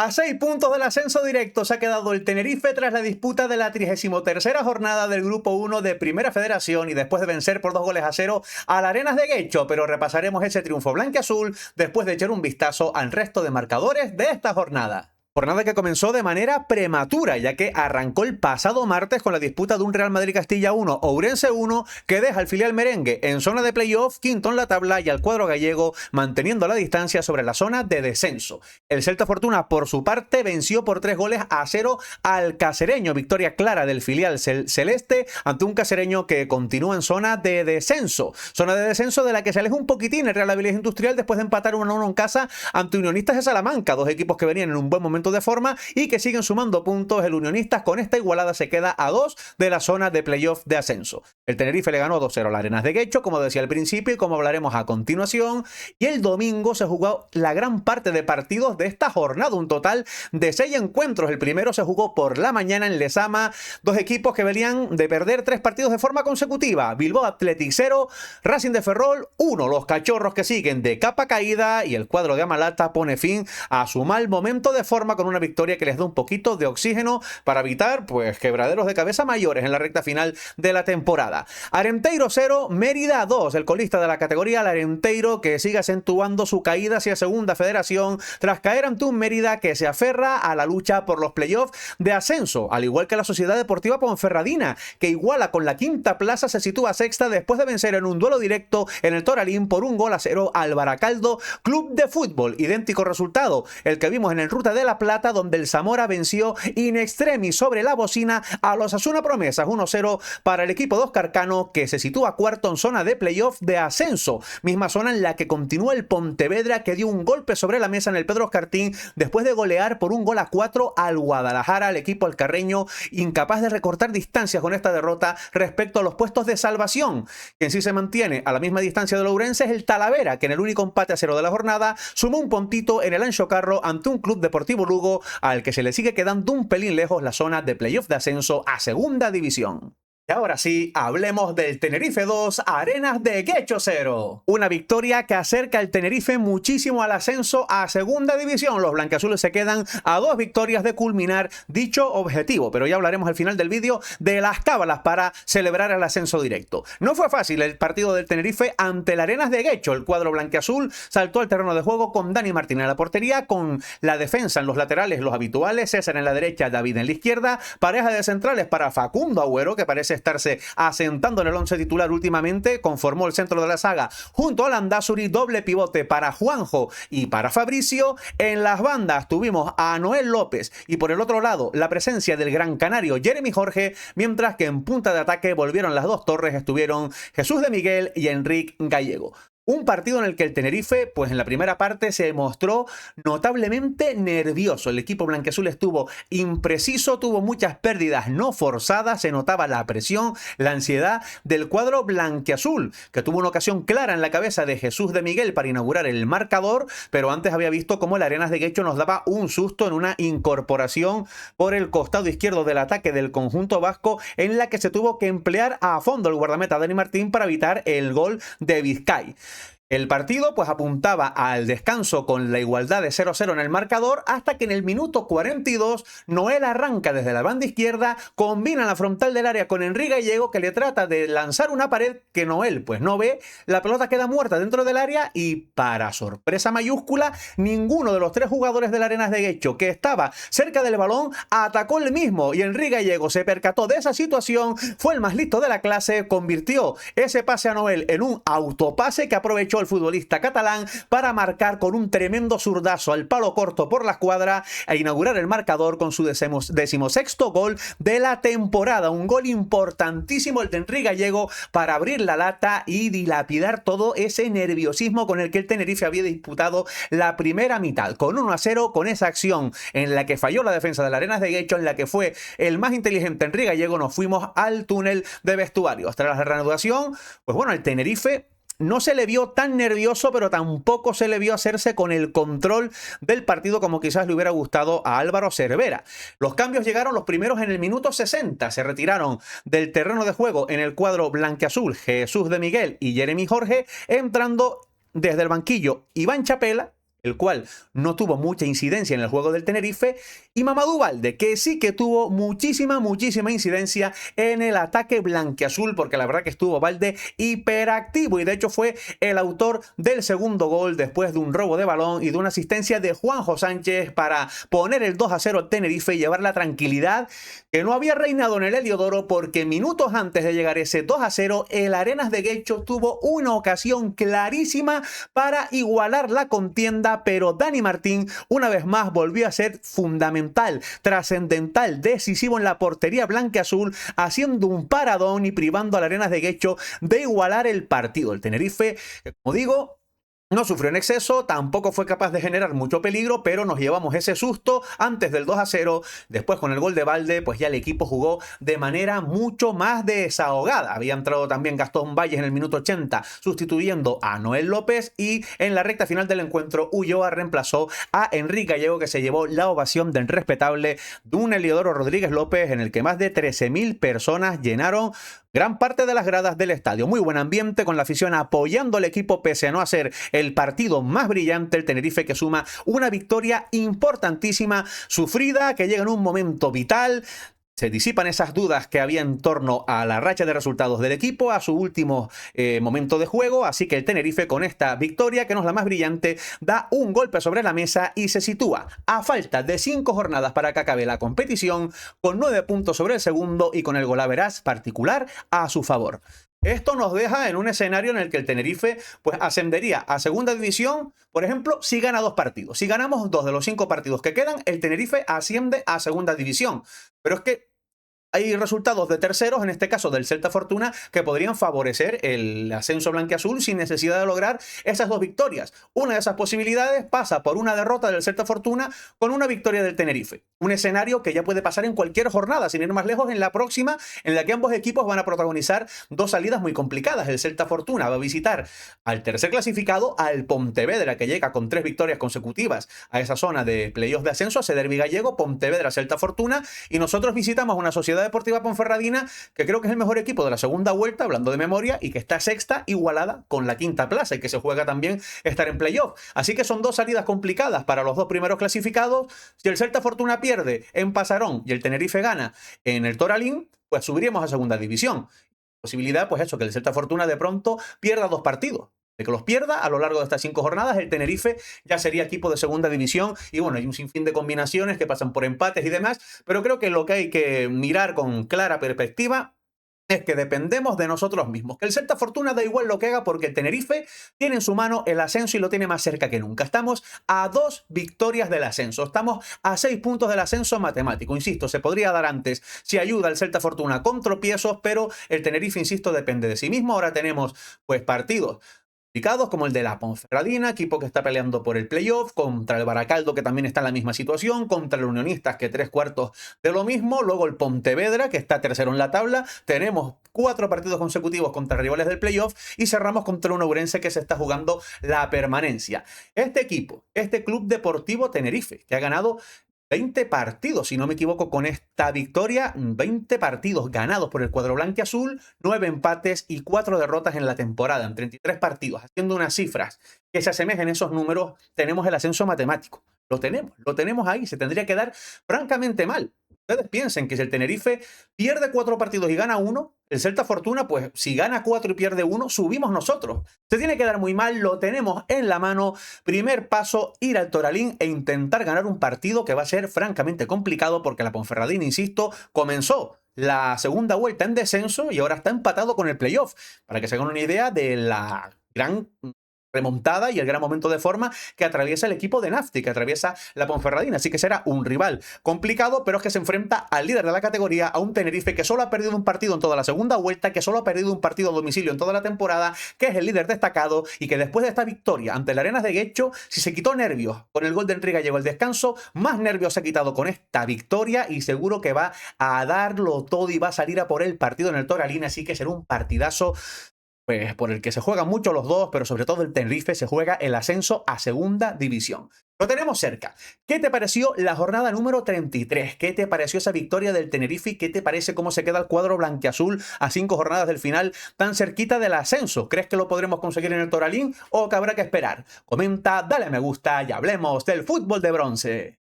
A 6 puntos del ascenso directo se ha quedado el Tenerife tras la disputa de la 33ª jornada del Grupo 1 de Primera Federación y después de vencer por 2-0 al Arenas de Guecho, pero repasaremos ese triunfo blanquiazul después de echar un vistazo al resto de marcadores de esta jornada. Jornada que comenzó de manera prematura, ya que arrancó el pasado martes con la disputa de un Real Madrid Castilla 1, Ourense 1, que deja al filial merengue en zona de playoff, quinto en la tabla, y al cuadro gallego manteniendo la distancia sobre la zona de descenso. El Celta Fortuna, por su parte, venció por 3-0 al cacereño, victoria clara del filial celeste ante un cacereño que continúa en zona de descenso de la que se aleja un poquitín el Real Avilés Industrial después de empatar 1-1 en casa ante Unionistas de Salamanca, dos equipos que venían en un buen momento de forma y que siguen sumando puntos. El Unionistas con esta igualada se queda a 2 de la zona de playoff de ascenso. El Tenerife le ganó 2-0 al Arenas de Guecho, como decía al principio y como hablaremos a continuación, y el domingo se jugó la gran parte de partidos de esta jornada, un total de 6 encuentros. El primero se jugó por la mañana en Lezama, dos equipos que venían de perder 3 partidos de forma consecutiva. Bilbao Athletic 0, Racing de Ferrol 1, los cachorros que siguen de capa caída, y el cuadro de Amalata pone fin a su mal momento de forma con una victoria que les da un poquito de oxígeno para evitar quebraderos de cabeza mayores en la recta final de la temporada. Arenteiro 0, Mérida 2, el colista de la categoría, el Arenteiro, que sigue acentuando su caída hacia Segunda Federación tras caer ante un Mérida que se aferra a la lucha por los playoffs de ascenso, al igual que la Sociedad Deportiva Ponferradina, que iguala con la quinta plaza, se sitúa sexta después de vencer en un duelo directo en el Toralín por 1-0 al Baracaldo Club de Fútbol. Idéntico resultado el que vimos en el Ruta de la Plata, donde el Zamora venció in extremis sobre la bocina a los Osasuna Promesas, 1-0 para el equipo de Óscar Cano, que se sitúa cuarto en zona de playoff de ascenso, misma zona en la que continúa el Pontevedra, que dio un golpe sobre la mesa en el Pedro Escartín después de golear por 1-4 al Guadalajara, el equipo alcarreño incapaz de recortar distancias con esta derrota respecto a los puestos de salvación. Quien sí se mantiene a la misma distancia de Ourense es el Talavera, que en el único empate a 0 de la jornada sumó un puntito en el Ancho Carro ante un Club Deportivo Lugo, al que se le sigue quedando un pelín lejos la zona de playoff de ascenso a Segunda División. Y ahora sí, hablemos del Tenerife 2, Arenas de Guecho 0. Una victoria que acerca al Tenerife muchísimo al ascenso a Segunda División. Los blanquiazules se quedan a 2 victorias de culminar dicho objetivo, pero ya hablaremos al final del vídeo de las cábalas para celebrar el ascenso directo. No fue fácil el partido del Tenerife ante el Arenas de Guecho. El cuadro blanquiazul saltó al terreno de juego con Dani Martín en la portería, con la defensa en los laterales, los habituales, César en la derecha, David en la izquierda, pareja de centrales para Facundo Agüero, que parece estarse asentando en el 11 titular últimamente, conformó el centro de la saga junto a Landázuri, doble pivote para Juanjo y para Fabricio. En las bandas tuvimos a Noel López y por el otro lado la presencia del gran canario Jeremy Jorge, mientras que en punta de ataque volvieron las dos torres, estuvieron Jesús de Miguel y Enrique Gallego. Un partido en el que el Tenerife, en la primera parte se mostró notablemente nervioso. El equipo blanquiazul estuvo impreciso, tuvo muchas pérdidas no forzadas, se notaba la presión, la ansiedad del cuadro blanquiazul, que tuvo una ocasión clara en la cabeza de Jesús de Miguel para inaugurar el marcador, pero antes había visto cómo el Arenas de Guecho nos daba un susto en una incorporación por el costado izquierdo del ataque del conjunto vasco, en la que se tuvo que emplear a fondo el guardameta Dani Martín para evitar el gol de Vizcay. El partido apuntaba al descanso con la igualdad de 0-0 en el marcador, hasta que en el minuto 42 Noel arranca desde la banda izquierda, combina la frontal del área con Enrique Gallego, que le trata de lanzar una pared que Noel no ve, la pelota queda muerta dentro del área y, para sorpresa mayúscula, ninguno de los 3 jugadores del Arenas de Guecho que estaba cerca del balón atacó el mismo, y Enrique Gallego se percató de esa situación, fue el más listo de la clase, convirtió ese pase a Noel en un autopase que aprovechó el futbolista catalán para marcar con un tremendo zurdazo al palo corto por la escuadra e inaugurar el marcador con su 16º gol de la temporada. Un gol importantísimo el de Enrique Gallego para abrir la lata y dilapidar todo ese nerviosismo con el que el Tenerife había disputado la primera mitad. Con 1-0, con esa acción en la que falló la defensa de la Arenas de Guecho, en la que fue el más inteligente Enrique Gallego, nos fuimos al túnel de vestuarios. Tras la reanudación, el Tenerife no se le vio tan nervioso, pero tampoco se le vio hacerse con el control del partido como quizás le hubiera gustado a Álvaro Cervera. Los cambios llegaron los primeros en el minuto 60. Se retiraron del terreno de juego en el cuadro blanquiazul Jesús de Miguel y Jeremy Jorge, entrando desde el banquillo Iván Chapela el cual no tuvo mucha incidencia en el juego del Tenerife, y Mamadou Balde, que sí que tuvo muchísima incidencia en el ataque blanquiazul, porque la verdad que estuvo Balde hiperactivo y de hecho fue el autor del segundo gol después de un robo de balón y de una asistencia de Juanjo Sánchez para poner el 2-0 al Tenerife y llevar la tranquilidad que no había reinado en el Heliodoro, porque minutos antes de llegar ese 2-0, el Arenas de Guecho tuvo una ocasión clarísima para igualar la contienda, pero Dani Martín una vez más volvió a ser fundamental, trascendental, decisivo en la portería blanquiazul, haciendo un paradón y privando al Arenas de Guecho de igualar el partido. El Tenerife, como digo, no sufrió en exceso, tampoco fue capaz de generar mucho peligro, pero nos llevamos ese susto antes del 2-0. Después, con el gol de Balde, pues ya el equipo jugó de manera mucho más desahogada. Había entrado también Gastón Valles en el minuto 80, sustituyendo a Noel López, y en la recta final del encuentro, Ulloa reemplazó a Enrique Gallego, que se llevó la ovación del respetable de un Heliodoro Rodríguez López, en el que más de 13.000 personas llenaron gran parte de las gradas del estadio. Muy buen ambiente, con la afición apoyando al equipo pese a no hacer el partido más brillante. El Tenerife, que suma una victoria importantísima, sufrida, que llega en un momento vital. Se disipan esas dudas que había en torno a la racha de resultados del equipo, a su último momento de juego. Así que el Tenerife, con esta victoria, que no es la más brillante, da un golpe sobre la mesa y se sitúa, a falta de 5 jornadas para que acabe la competición, con 9 puntos sobre el segundo y con el golaveras particular a su favor. Esto nos deja en un escenario en el que el Tenerife pues ascendería a segunda división, por ejemplo, si gana 2 partidos. Si ganamos 2 de los 5 partidos que quedan, el Tenerife asciende a segunda división. Pero es que hay resultados de terceros, en este caso del Celta Fortuna, que podrían favorecer el ascenso blanquiazul sin necesidad de lograr esas 2 victorias. Una de esas posibilidades pasa por una derrota del Celta Fortuna con una victoria del Tenerife. Un escenario que ya puede pasar en cualquier jornada, sin ir más lejos, en la próxima, en la que ambos equipos van a protagonizar 2 salidas muy complicadas. El Celta Fortuna va a visitar al tercer clasificado, al Pontevedra, que llega con 3 victorias consecutivas a esa zona de playoff de ascenso, a ese derbi gallego, Pontevedra, Celta Fortuna, y nosotros visitamos una Sociedad Deportiva Ponferradina, que creo que es el mejor equipo de la segunda vuelta, hablando de memoria, y que está sexta, igualada con la quinta plaza, y que se juega también estar en playoff. Así que son 2 salidas complicadas para los 2 primeros clasificados. Si el Celta Fortuna pierde en Pasarón y el Tenerife gana en el Toralín, pues subiríamos a segunda división. Posibilidad, pues eso, que el Celta Fortuna de pronto pierda 2 partidos. De que los pierda a lo largo de estas 5 jornadas, el Tenerife ya sería equipo de segunda división. Y bueno, hay un sinfín de combinaciones que pasan por empates y demás, pero creo que lo que hay que mirar con clara perspectiva es que dependemos de nosotros mismos. Que el Celta Fortuna da igual lo que haga, porque el Tenerife tiene en su mano el ascenso y lo tiene más cerca que nunca. Estamos a 2 victorias del ascenso. Estamos a 6 puntos del ascenso matemático. Insisto, se podría dar antes si ayuda al Celta Fortuna con tropiezos, pero el Tenerife, insisto, depende de sí mismo. Ahora tenemos pues partidos como el de la Ponferradina, equipo que está peleando por el playoff, contra el Baracaldo, que también está en la misma situación, contra el Unionistas, que 3/4 de lo mismo, luego el Pontevedra, que está tercero en la tabla. Tenemos 4 partidos consecutivos contra rivales del playoff y cerramos contra un Ourense que se está jugando la permanencia. Este equipo, este Club Deportivo Tenerife, que ha ganado 20 partidos, si no me equivoco, con esta victoria, 20 partidos ganados por el cuadro blanquiazul, 9 empates y 4 derrotas en la temporada, en 33 partidos, haciendo unas cifras que se asemejen a esos números. Tenemos el ascenso matemático. Lo tenemos ahí. Se tendría que dar francamente mal. Ustedes piensen que si el Tenerife pierde 4 partidos y gana 1, el Celta Fortuna, pues si gana 4 y pierde 1, subimos nosotros. Se tiene que dar muy mal, lo tenemos en la mano. Primer paso, ir al Toralín e intentar ganar un partido que va a ser francamente complicado, porque la Ponferradina, insisto, comenzó la segunda vuelta en descenso y ahora está empatado con el playoff. Para que se hagan una idea de la gran remontada y el gran momento de forma que atraviesa el equipo de Nafti, que atraviesa la Ponferradina. Así que será un rival complicado, pero es que se enfrenta al líder de la categoría, a un Tenerife que solo ha perdido un partido en toda la segunda vuelta, que solo ha perdido un partido a domicilio en toda la temporada, que es el líder destacado y que después de esta victoria ante el Arenas de Guecho, si se quitó nervios con el gol de Enrique Gallego al descanso, más nervios se ha quitado con esta victoria y seguro que va a darlo todo y va a salir a por el partido en el Toralín. Así que será un partidazo pues por el que se juegan mucho los dos, pero sobre todo el Tenerife, se juega el ascenso a segunda división. Lo tenemos cerca. ¿Qué te pareció la jornada número 33? ¿Qué te pareció esa victoria del Tenerife? ¿Qué te parece cómo se queda el cuadro blanquiazul a 5 jornadas del final, tan cerquita del ascenso? ¿Crees que lo podremos conseguir en el Toralín o que habrá que esperar? Comenta, dale a me gusta y hablemos del fútbol de bronce.